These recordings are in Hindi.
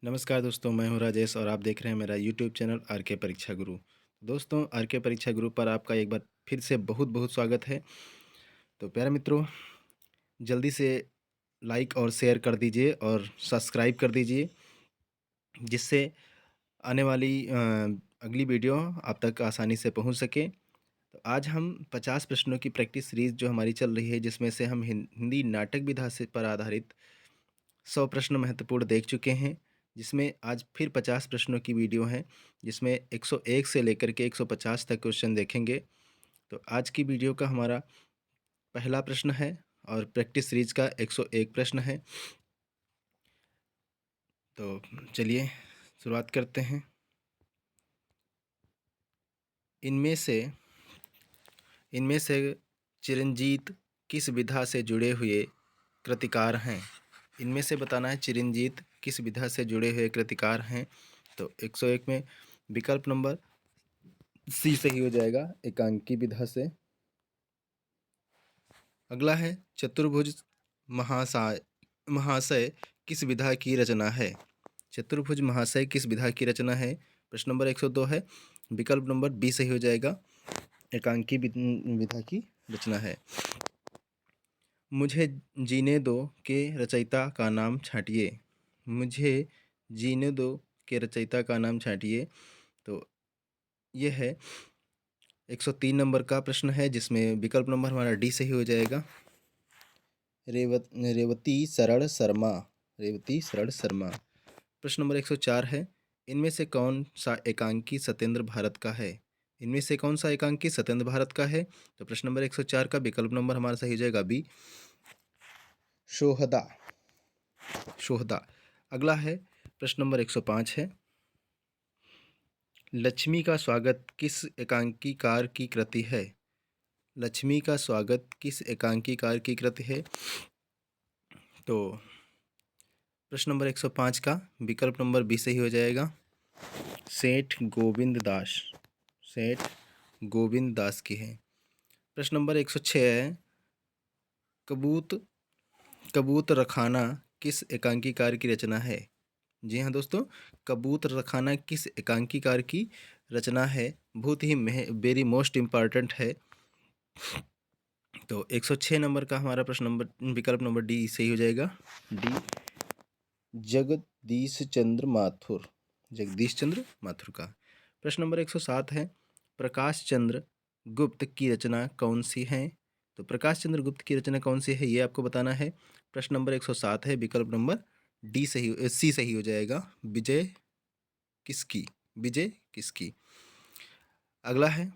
नमस्कार दोस्तों, मैं हूं राजेश और आप देख रहे हैं मेरा यूट्यूब चैनल आर के परीक्षा गुरु। दोस्तों, आर के परीक्षा गुरु पर आपका एक बार फिर से बहुत बहुत स्वागत है। तो प्यारे मित्रों, जल्दी से लाइक और शेयर कर दीजिए और सब्सक्राइब कर दीजिए, जिससे आने वाली अगली वीडियो आप तक आसानी से पहुंच सके। तो आज हम 50 प्रश्नों की प्रैक्टिस सीरीज जो हमारी चल रही है, जिसमें से हम हिंदी नाटक विधा से पर आधारित 100 प्रश्न महत्वपूर्ण देख चुके हैं, जिसमें आज फिर 50 प्रश्नों की वीडियो है, जिसमें 101 से लेकर के 150 तक क्वेश्चन देखेंगे। तो आज की वीडियो का हमारा पहला प्रश्न है और प्रैक्टिस सीरीज का 101 प्रश्न है। तो चलिए शुरुआत करते हैं। इनमें से इनमें से चिरंजीत किस विधा से जुड़े हुए कृतिकार हैं? इनमें से बताना है चिरंजीत किस विधा से जुड़े हुए कृतिकार हैं। तो 101 में विकल्प नंबर सी सही हो जाएगा, एकांकी विधा से। अगला है चतुर्भुज महाशय महाशय किस विधा की रचना है? चतुर्भुज महाशय किस विधा की रचना है? प्रश्न नंबर 102 है, विकल्प नंबर बी सही हो जाएगा, एकांकी विधा की रचना है। मुझे जीने दो के रचयिता का नाम छांटिए। मुझे जीने दो के रचयिता का नाम छांटिए। तो ये है 103 नंबर का प्रश्न है, जिसमें विकल्प नंबर हमारा डी सही हो जाएगा, रेवती शरण शर्मा। रेवती शरण शर्मा। प्रश्न नंबर 104 है, इनमें से कौन सा एकांकी सत्येंद्र भारत का है? इनमें से कौन सा एकांकी सत्येंद्र भारत का है? तो प्रश्न नंबर 104 का विकल्प नंबर हमारा सही हो जाएगा बी, शोहदा। शोहदा। अगला है प्रश्न नंबर 105 है, लक्ष्मी का स्वागत किस एकांकीकार की कृति है? लक्ष्मी का स्वागत किस एकांकीकार की कृति है? तो प्रश्न नंबर 105 का विकल्प नंबर बी सही हो जाएगा, सेठ गोविंद दास। सेठ गोविंद दास की है। प्रश्न नंबर 106 है, कबूत कबूत रखाना किस एकांकीकार की रचना है? जी हाँ दोस्तों, कबूत रखाना किस एकांकीकार की रचना है? बहुत ही वेरी मोस्ट इम्पॉर्टेंट है। तो 106 नंबर का हमारा प्रश्न नंबर विकल्प नंबर डी सही हो जाएगा, डी, जगदीश चंद्र माथुर। जगदीश चंद्र माथुर का। प्रश्न नंबर 107 है, प्रकाश चंद्र गुप्त की रचना कौन सी है? तो प्रकाश चंद्र गुप्त की रचना कौन सी है, ये आपको बताना है। प्रश्न नंबर 107 है, विकल्प नंबर डी सही सी सही हो जाएगा, विजय किसकी। विजय किसकी। अगला है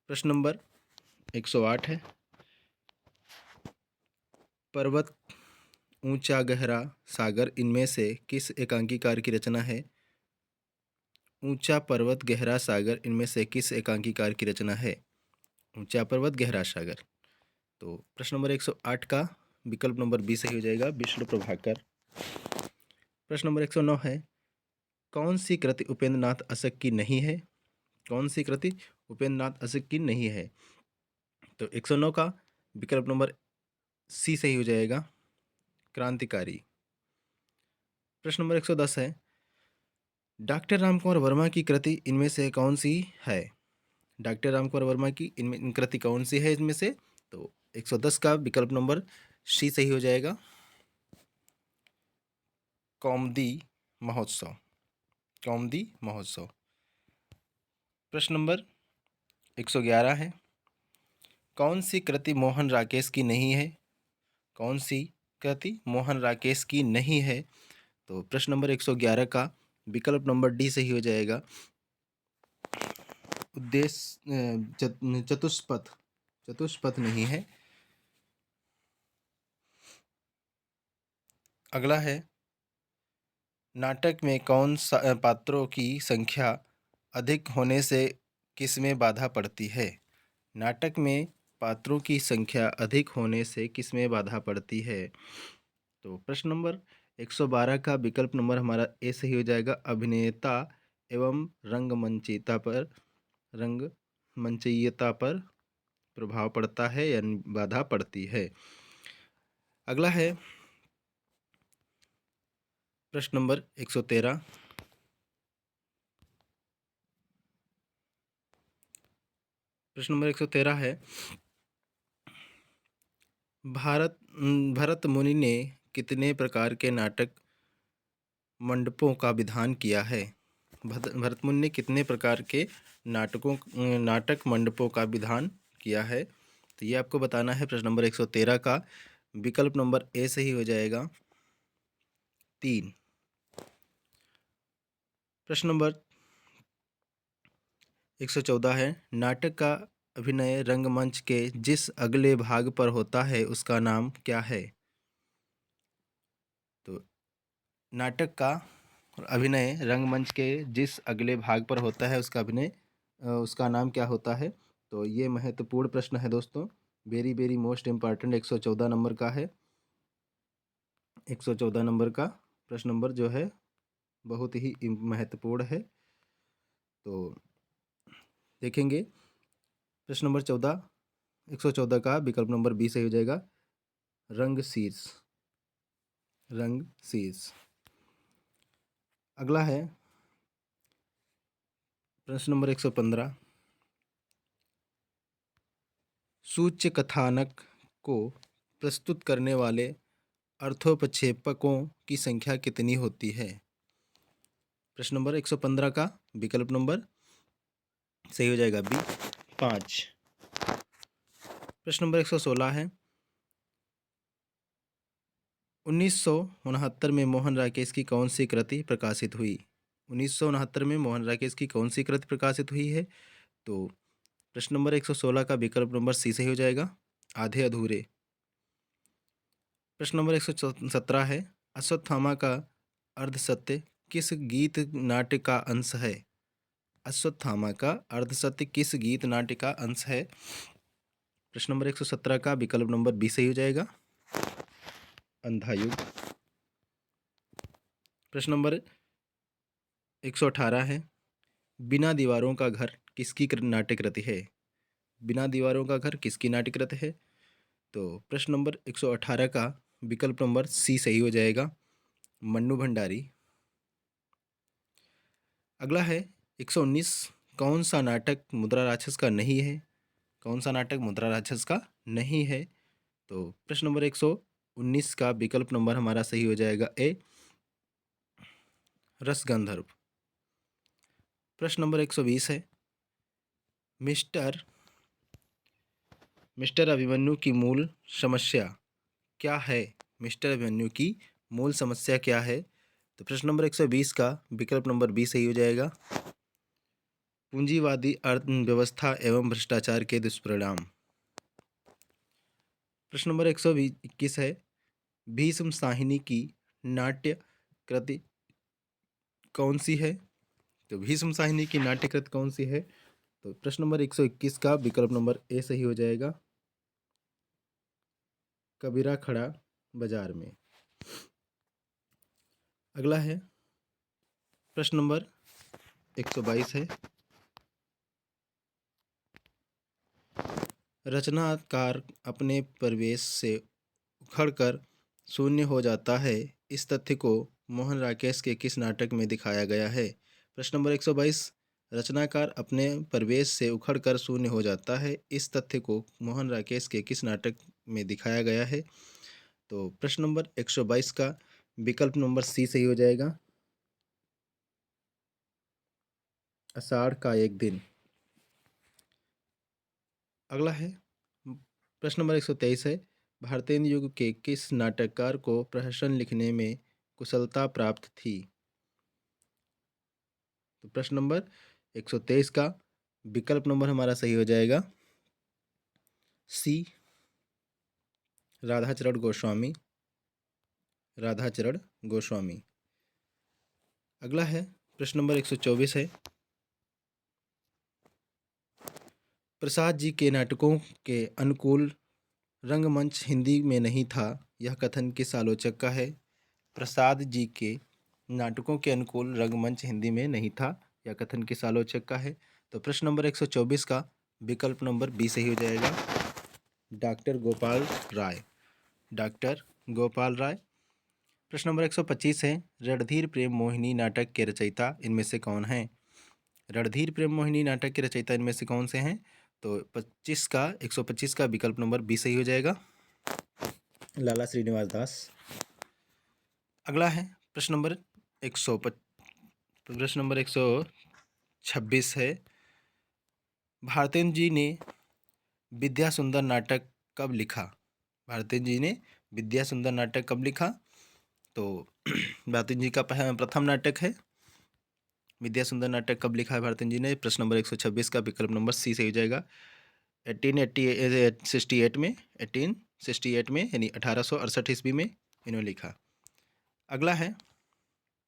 प्रश्न नंबर 108 है, पर्वत ऊंचा गहरा सागर इनमें से किस एकांकीकार की रचना है? ऊंचा पर्वत गहरा सागर इनमें से किस एकांकीकार की रचना है? ऊंचा पर्वत गहरा सागर। तो प्रश्न नंबर 108 का विकल्प नंबर बी सही हो जाएगा, विष्णु प्रभाकर। प्रश्न नंबर 109 है, कौन सी कृति उपेंद्र नाथ अशक की नहीं है? कौन सी कृति उपेंद्र नाथ अशक की नहीं है? तो 109 का विकल्प नंबर सी सही हो जाएगा, क्रांतिकारी। प्रश्न नंबर 110 है, डॉक्टर रामकुमार वर्मा की कृति इनमें से कौन सी है? डॉक्टर रामकुमार वर्मा की इनमें कृति कौन सी है इनमें से? तो 110 का विकल्प नंबर सी सही हो जाएगा, कौमुदी महोत्सव। कौमुदी महोत्सव। प्रश्न नंबर 111 है, कौन सी कृति मोहन राकेश की नहीं है? कौन सी कृति मोहन राकेश की नहीं है? तो प्रश्न नंबर 111 का विकल्प नंबर डी सही हो जाएगा, उद्देश्य चतुष्पथ। चतुष्पथ नहीं है। अगला है, नाटक में कौन सा पात्रों की संख्या अधिक होने से किसमें बाधा पड़ती है? नाटक में पात्रों की संख्या अधिक होने से किसमें बाधा पड़ती है? तो प्रश्न नंबर 112 का विकल्प नंबर हमारा ए सही हो जाएगा, अभिनेता एवं रंगमंचीयता पर प्रभाव पड़ता है या बाधा पड़ती है। अगला है, प्रश्न नंबर 113। प्रश्न नंबर 113 है, भरत मुनि ने कितने प्रकार के नाटक मंडपों का विधान किया है? भरत मुनि ने कितने प्रकार के नाटक मंडपों का विधान किया है? तो ये आपको बताना है। प्रश्न नंबर 113 का विकल्प नंबर ए सही हो जाएगा 3। प्रश्न नंबर 114 है, नाटक का अभिनय रंगमंच के जिस अगले भाग पर होता है उसका नाम क्या है? तो नाटक का अभिनय रंगमंच के जिस अगले भाग पर होता है उसका नाम क्या होता है? तो ये महत्वपूर्ण प्रश्न है दोस्तों, very very most important. 114 number का है। 114 नंबर का प्रश्न नंबर जो है बहुत ही महत्वपूर्ण है। तो देखेंगे प्रश्न नंबर 114 का विकल्प नंबर बी सही हो जाएगा रंगशीर्ष। अगला है प्रश्न नंबर 115, सूच्य कथानक को प्रस्तुत करने वाले अर्थोपक्षेपकों की संख्या कितनी होती है? प्रश्न नंबर 115 का विकल्प नंबर सही हो जाएगा बी 5। प्रश्न नंबर 116 है, 1969 में मोहन राकेश की कौन सी कृति प्रकाशित हुई? 1969 में मोहन राकेश की कौन सी कृति प्रकाशित हुई है? तो प्रश्न नंबर 116 का विकल्प नंबर सी सही हो जाएगा आधे अधूरे। प्रश्न नंबर 117 है, अश्वत्थामा का अर्धसत्य किस गीत नाट्य का अंश है? अश्वत्थामा का अर्धसत्य किस गीत नाट्य का अंश है? प्रश्न नंबर 117 का विकल्प नंबर बी सही हो जाएगा अंधा युग। प्रश्न नंबर 118 है, बिना दीवारों का घर किसकी नाट्य कृति है? बिना दीवारों का घर किसकी नाट्य कृति है? तो प्रश्न नंबर 118 का विकल्प नंबर सी सही हो जाएगा मन्नू भंडारी। अगला है 119, कौन सा नाटक मुद्रा राक्षस का नहीं है? कौन सा नाटक मुद्रा राक्षस का नहीं है? तो प्रश्न नंबर 119 का विकल्प नंबर हमारा सही हो जाएगा ए रसगंधर्व। प्रश्न नंबर 120 है, मिस्टर अभिमन्यु की मूल समस्या क्या है? मिस्टर अभिमन्यु की मूल समस्या क्या है? तो प्रश्न नंबर 120 का विकल्प नंबर बी सही हो जाएगा पूंजीवादी अर्थव्यवस्था एवं भ्रष्टाचार के दुष्परिणाम। प्रश्न नंबर 121 है, भीष्म साहिनी की नाट्य कृति कौन सी है? तो भीष्म साहिनी की नाट्य कृति कौन सी है? तो प्रश्न नंबर 121 का विकल्प नंबर ए सही हो जाएगा कबीरा खड़ा बाजार में। अगला है प्रश्न नंबर 122 है, रचनाकार अपने परिवेश से उखड़कर शून्य हो जाता है, इस तथ्य को मोहन राकेश के किस नाटक में दिखाया गया है? प्रश्न नंबर 122, रचनाकार अपने परिवेश से उखड़कर शून्य हो जाता है, इस तथ्य को मोहन राकेश के किस नाटक में दिखाया गया है? तो प्रश्न नंबर 122 का विकल्प नंबर सी सही हो जाएगा आषाढ़ का एक दिन। अगला है प्रश्न नंबर 123 है, भारतेंदु युग के किस नाटककार को प्रहसन लिखने में कुशलता प्राप्त थी? तो प्रश्न नंबर 123 का विकल्प नंबर हमारा सही हो जाएगा सी राधाचरण गोस्वामी। अगला है प्रश्न नंबर 124 है, प्रसाद जी के नाटकों के अनुकूल रंगमंच हिंदी में नहीं था, यह कथन किस आलोचक का है? प्रसाद जी के नाटकों के अनुकूल रंगमंच हिंदी में नहीं था, यह कथन किस आलोचक का है? तो प्रश्न नंबर 124 का विकल्प नंबर बी सही हो जाएगा डॉक्टर गोपाल राय। प्रश्न नंबर 125 है, रणधीर प्रेम मोहिनी नाटक के रचयिता इनमें से कौन हैं? रणधीर प्रेम मोहिनी नाटक के रचयिता इनमें से कौन से हैं? तो 125 का विकल्प नंबर बी सही हो जाएगा, लाला श्रीनिवास दास। अगला है प्रश्न नंबर 126 है, भारतेंदु जी ने विद्या सुंदर नाटक कब लिखा? भारतेंदु जी ने विद्या सुंदर नाटक कब लिखा? तो भारतेंदु जी का प्रथम नाटक है विद्या सुंदर नाटक कब लिखा है भारतेंदु जी ने? प्रश्न नंबर 126 का विकल्प नंबर सी सही हो जाएगा, 1868 में यानी 1868 ईस्वी में इन्होंने लिखा। अगला है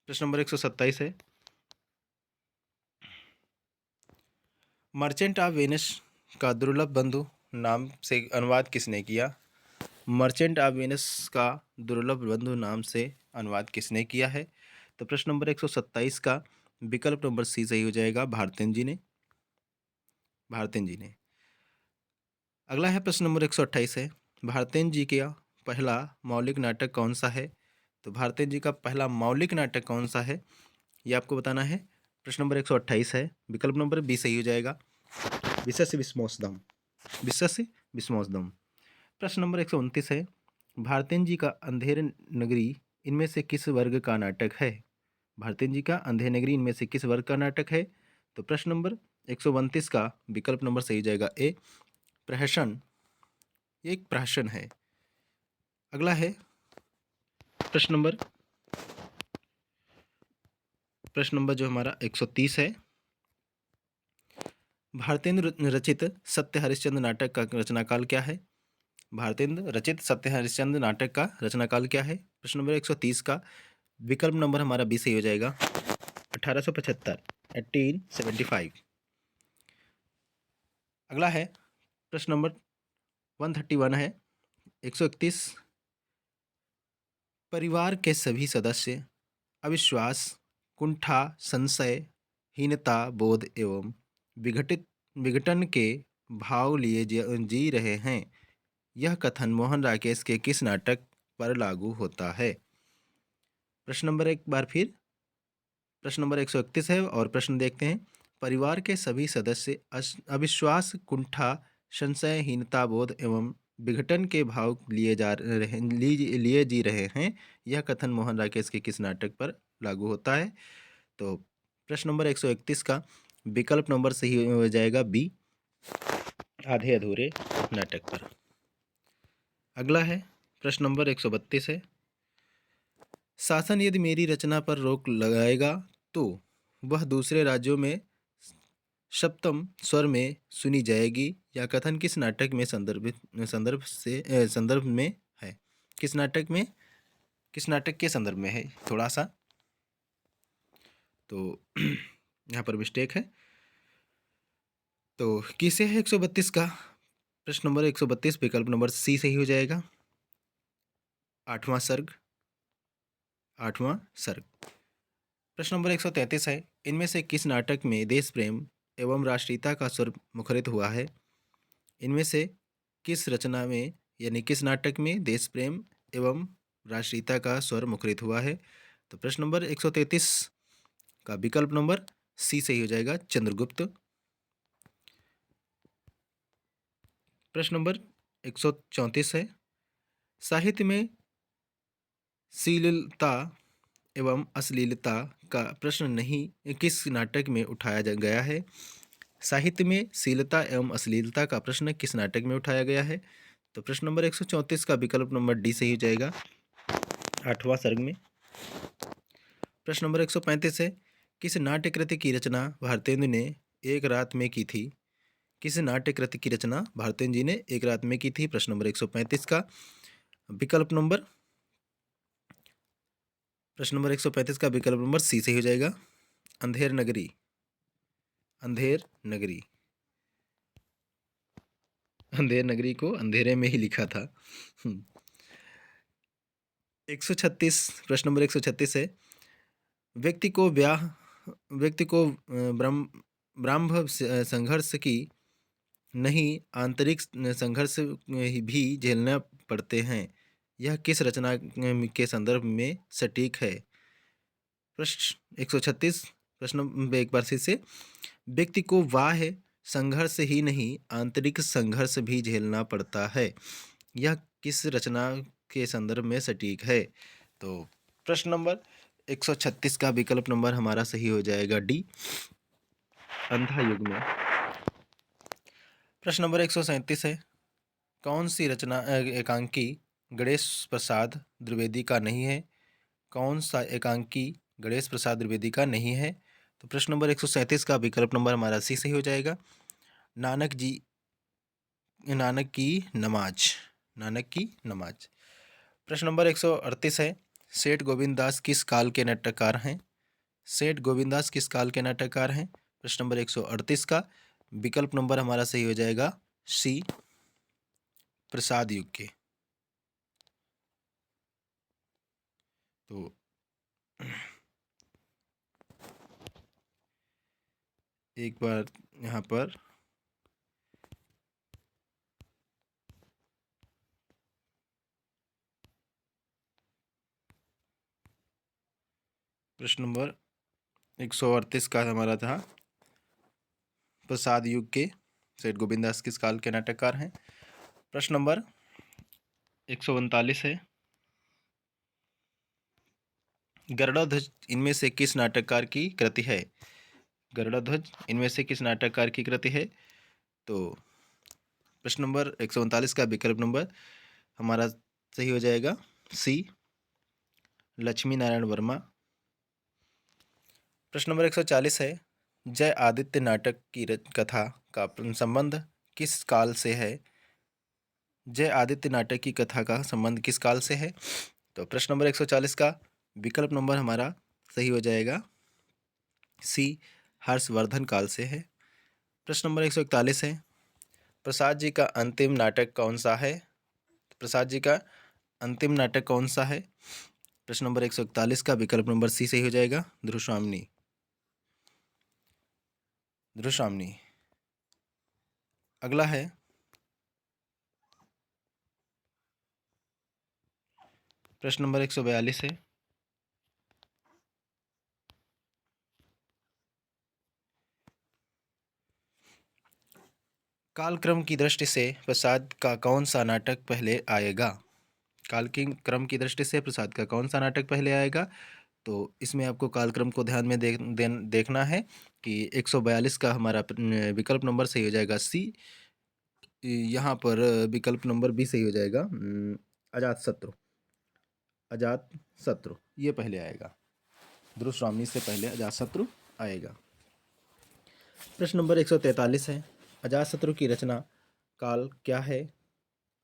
प्रश्न नंबर 127 है, मर्चेंट ऑफ वेनिस का दुर्लभ बंधु नाम से अनुवाद किसने किया? मर्चेंट ऑफ वेनिस का दुर्लभ बंधु नाम से अनुवाद किसने किया है? तो प्रश्न नंबर 127 का विकल्प नंबर सी सही हो जाएगा, भारतेंदु जी ने। अगला है प्रश्न नंबर 128 है, भारतेंदु जी का पहला मौलिक नाटक कौन सा है? तो भारतेंदु जी का पहला मौलिक नाटक कौन सा है, ये आपको बताना है। प्रश्न नंबर 128 है, विकल्प नंबर बी सही हो जाएगा, विशस्य विस्मोसदम। प्रश्न नंबर 129 है, भारतेंदु जी का अंधेर नगरी इनमें से किस वर्ग का नाटक है? भारतेंदु जी का अंधेर नगरी इनमें से किस वर्ग का नाटक है? तो प्रश्न नंबर 129 का विकल्प नंबर सही हो जाएगा ए, प्रहसन। ये एक प्रहसन है। अगला है प्रश्न नंबर जो हमारा 130 है, भारतेंदु रचित सत्य हरिश्चंद्र नाटक का रचनाकाल क्या है? भारतेंदु रचित सत्य हरिश्चंद्र नाटक का रचनाकाल क्या है? प्रश्न नंबर 130 का विकल्प नंबर हमारा बी सही हो जाएगा, 1875, 1875। अगला है प्रश्न नंबर 131 है, 131, परिवार के सभी सदस्य अविश्वास, कुंठा, संशय, हीनता बोध एवं विघटन के भाव लिए जी रहे हैं, यह कथन मोहन राकेश के किस नाटक पर लागू होता है? प्रश्न नंबर एक बार फिर, प्रश्न नंबर 131 है और प्रश्न देखते हैं, परिवार के सभी सदस्य अविश्वास, कुंठा, संशय, हीनता बोध एवं विघटन के भाव लिए जी रहे हैं, यह कथन मोहन राकेश के किस नाटक पर लागू होता है? तो प्रश्न नंबर 131 का विकल्प नंबर सही हो जाएगा बी, आधे अधूरे नाटक पर। अगला है प्रश्न नंबर 132 है, शासन यदि मेरी रचना पर रोक लगाएगा तो वह दूसरे राज्यों में सप्तम स्वर में सुनी जाएगी, या कथन किस नाटक में संदर्भ में है? किस नाटक के संदर्भ में है? थोड़ा सा तो यहाँ पर मिस्टेक है, तो किसे है 132 का? प्रश्न नंबर 132 विकल्प नंबर सी सही हो जाएगा, आठवां सर्ग। प्रश्न नंबर 133 है, इनमें से किस नाटक में देश प्रेम एवं राष्ट्रीयता का स्वर मुखरित हुआ है? इनमें से किस रचना में यानी किस नाटक में देश प्रेम एवं राष्ट्रीयता का स्वर मुखरित हुआ है? तो प्रश्न नंबर 133 का विकल्प नंबर सी सही हो जाएगा, चंद्रगुप्त। प्रश्न नंबर 134 है, साहित्य में श्लीलता एवं अश्लीलता का प्रश्न नहीं किस नाटक में उठाया गया है? साहित्य में श्लीलता एवं अश्लीलता का प्रश्न किस नाटक में उठाया गया है? तो प्रश्न नंबर 134 का विकल्प नंबर डी सही हो जाएगा, आठवां सर्ग में। प्रश्न नंबर 135 है, किस नाट्य कृति की रचना भारतेंदु ने एक रात में की थी? किस नाट्य कृति की रचना भारतेंदु जी ने एक रात में की थी? प्रश्न नंबर 135 का विकल्प नंबर, प्रश्न नंबर 135 का विकल्प नंबर सी सही हो जाएगा, अंधेर नगरी। अंधेर नगरी को अंधेरे में ही लिखा था। 136, प्रश्न नंबर 136 है, व्यक्ति को ब्रह्म संघर्ष की नहीं आंतरिक संघर्ष भी झेलना पड़ते हैं, यह किस रचना के संदर्भ में सटीक है? प्रश्न 136। प्रश्न एक बार से व्यक्ति को बाह्य संघर्ष ही नहीं आंतरिक संघर्ष भी झेलना पड़ता है। यह किस रचना के संदर्भ में सटीक है? तो प्रश्न नंबर 136 का विकल्प नंबर हमारा सही हो जाएगा डी, अंधा युग में। प्रश्न नंबर 137 है, कौन सी रचना एकांकी गणेश प्रसाद द्विवेदी का नहीं है? कौन सा एकांकी गणेश प्रसाद द्विवेदी का नहीं है? तो प्रश्न नंबर 137 का विकल्प नंबर हमारा सी सही हो जाएगा, नानक की नमाज। नानक की नमाज। प्रश्न नंबर 138 है, सेठ गोविंद दास किस काल के नाटककार हैं? सेठ गोविंद दास किस काल के नाटककार हैं? प्रश्न नंबर 138 का विकल्प नंबर हमारा सही हो जाएगा सी, प्रसाद युग के। तो एक बार यहाँ पर प्रश्न नंबर 138 का हमारा था प्रसाद युग के सेठ गोविंद दास किस काल के नाटककार हैं। प्रश्न नंबर 139 है, गरुड़ध्वज इनमें से किस नाटककार की कृति है? गरुड़ध्वज इनमें से किस नाटककार की कृति है? तो प्रश्न नंबर 139 का विकल्प नंबर हमारा सही हो जाएगा सी, लक्ष्मी नारायण वर्मा। प्रश्न नंबर 140 है, जय आदित्य नाटक की कथा का संबंध किस काल से है? जय आदित्य नाटक की कथा का संबंध किस काल से है? तो प्रश्न नंबर 140 का विकल्प नंबर हमारा सही हो जाएगा सी, हर्षवर्धन काल से है। प्रश्न नंबर 141 है, प्रसाद जी का अंतिम नाटक कौन सा है? प्रसाद जी का अंतिम नाटक कौन सा है? प्रश्न नंबर 141 का विकल्प नंबर सी सही हो जाएगा, ध्रुवस्वामिनी। ध्रुवस्वामिनी। अगला है प्रश्न नंबर 142 है, कालक्रम की दृष्टि से प्रसाद का कौन सा नाटक पहले आएगा? काल की क्रम की दृष्टि से प्रसाद का कौन सा नाटक पहले आएगा? तो इसमें आपको कालक्रम को ध्यान में देखना है कि 142 का हमारा विकल्प नंबर सही हो जाएगा सी। यहाँ पर विकल्प नंबर बी सही हो जाएगा, अजातशत्रु। अजातशत्रु ये पहले आएगा, ध्रुवस्वामिनी से पहले अजातशत्रु आएगा। प्रश्न नंबर 143 है, अजातशत्रु की रचना काल क्या है?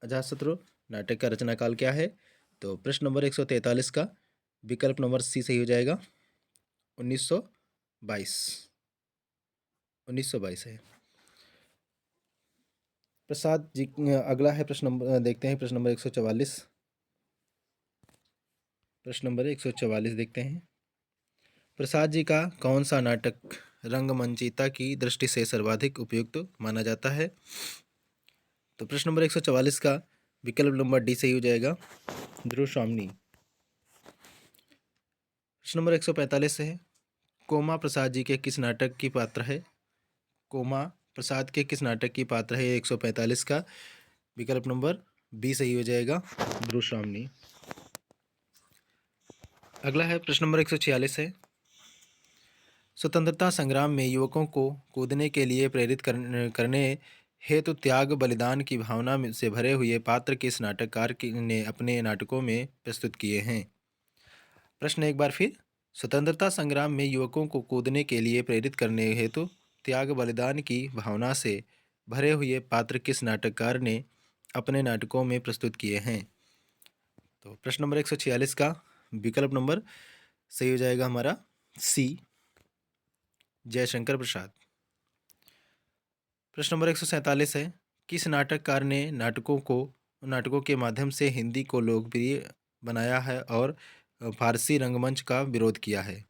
अजातशत्रु नाटक का रचना काल क्या है? तो प्रश्न नंबर 143 का विकल्प नंबर सी सही हो जाएगा, 1922। 1922 है। प्रसाद जी अगला है प्रश्न नंबर, देखते हैं प्रश्न नंबर 144। प्रश्न नंबर 144 देखते हैं, प्रसाद जी का कौन सा नाटक रंगमंचिता की दृष्टि से सर्वाधिक उपयुक्त माना जाता है? तो प्रश्न नंबर 144 का विकल्प नंबर डी सही हो जाएगा, ध्रुवस्वामिनी। प्रश्न नंबर 145 है, कोमा प्रसाद जी के किस नाटक की पात्र है? कोमा प्रसाद के किस नाटक की पात्र है? 145 का विकल्प नंबर बी सही हो जाएगा, ध्रुवस्वामिनी। अगला है प्रश्न नंबर 146 है, स्वतंत्रता संग्राम में युवकों को कूदने के लिए प्रेरित करने हेतु त्याग बलिदान की भावना से भरे हुए पात्र किस नाटककार ने अपने नाटकों में प्रस्तुत किए हैं? प्रश्न एक बार फिर, स्वतंत्रता संग्राम में युवकों को कूदने के लिए प्रेरित करने हेतु त्याग बलिदान की भावना से भरे हुए पात्र किस नाटककार ने अपने नाटकों में प्रस्तुत किए हैं? तो प्रश्न नंबर 146 का विकल्प नंबर सही हो जाएगा हमारा सी, जयशंकर प्रसाद। प्रश्न नंबर 147 है, किस नाटककार ने नाटकों के माध्यम से हिंदी को लोकप्रिय बनाया है और फारसी रंगमंच का विरोध किया है?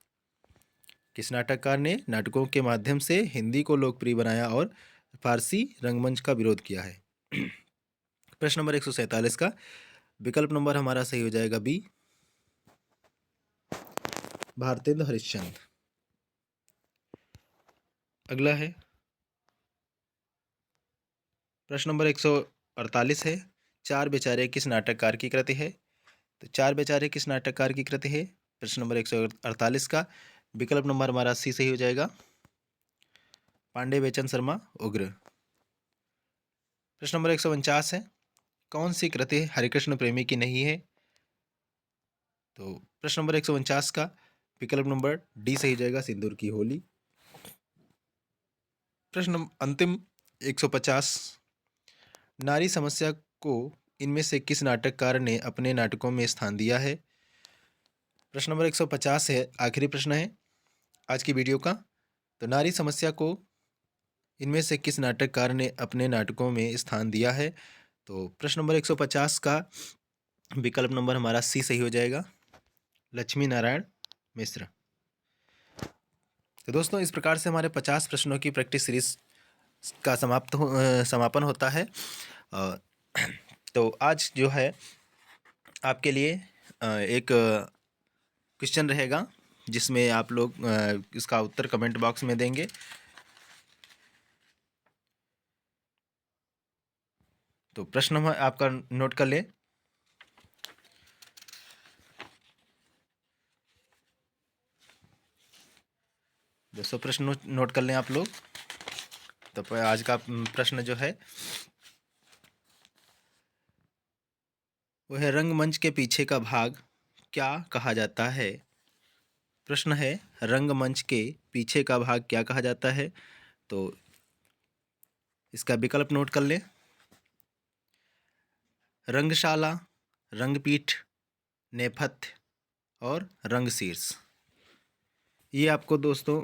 किस नाटककार ने नाटकों के माध्यम से हिंदी को लोकप्रिय बनाया और फारसी रंगमंच का विरोध किया है? प्रश्न नंबर 147 का विकल्प नंबर हमारा सही हो जाएगा बी, भारतेंदु हरिश्चंद्र। अगला है प्रश्न नंबर 148 है, चार बेचारे किस नाटककार की कृति है? तो चार बेचारे किस नाटककार की कृति है? प्रश्न नंबर 148 का विकल्प नंबर हमारा सी सही हो जाएगा, पांडे बेचन शर्मा उग्र। प्रश्न नंबर 149 है, कौन सी कृति हरिकृष्ण प्रेमी की नहीं है? तो प्रश्न नंबर 149 का विकल्प नंबर डी सही हो जाएगा, सिंदूर की होली। प्रश्न अंतिम 150, नारी समस्या को इनमें से किस नाटककार ने अपने नाटकों में स्थान दिया है? प्रश्न नंबर 150 है, आखिरी प्रश्न है आज की वीडियो का। तो नारी समस्या को इनमें से किस नाटककार ने अपने नाटकों में स्थान दिया है? तो प्रश्न नंबर 150 का विकल्प नंबर हमारा सी सही हो जाएगा, लक्ष्मी नारायण मिश्र। तो दोस्तों इस प्रकार से हमारे 50 प्रश्नों की प्रैक्टिस सीरीज का समापन होता है। तो आज जो है आपके लिए एक क्वेश्चन रहेगा जिसमें आप लोग इसका उत्तर कमेंट बॉक्स में देंगे। तो प्रश्न हम आपका नोट कर लें। दोस्तों प्रश्न नोट कर लें आप लोग। तो आज का प्रश्न जो है वो है, रंगमंच के पीछे का भाग क्या कहा जाता है? प्रश्न है, रंगमंच के पीछे का भाग क्या कहा जाता है? तो इसका विकल्प नोट कर लें, रंगशाला, रंगपीठ, नेपथ्य और रंगशीर्ष। ये आपको दोस्तों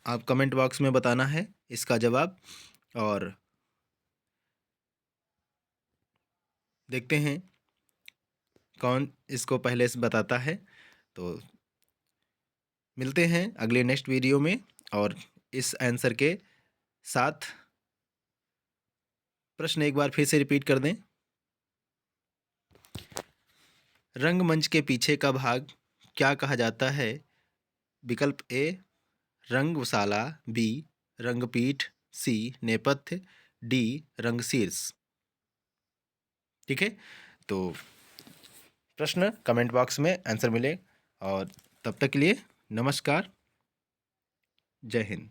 आप कमेंट बॉक्स में बताना है इसका जवाब, और देखते हैं कौन इसको पहले से बताता है। तो मिलते हैं अगले नेक्स्ट वीडियो में, और इस आंसर के साथ प्रश्न एक बार फिर से रिपीट कर दें। रंगमंच के पीछे का भाग क्या कहा जाता है? विकल्प ए रंगशाला, बी रंगपीठ, सी नेपथ्य, डी रंगशीर्ष। ठीक है, तो प्रश्न कमेंट बॉक्स में आंसर मिले, और तब तक के लिए नमस्कार, जय हिंद।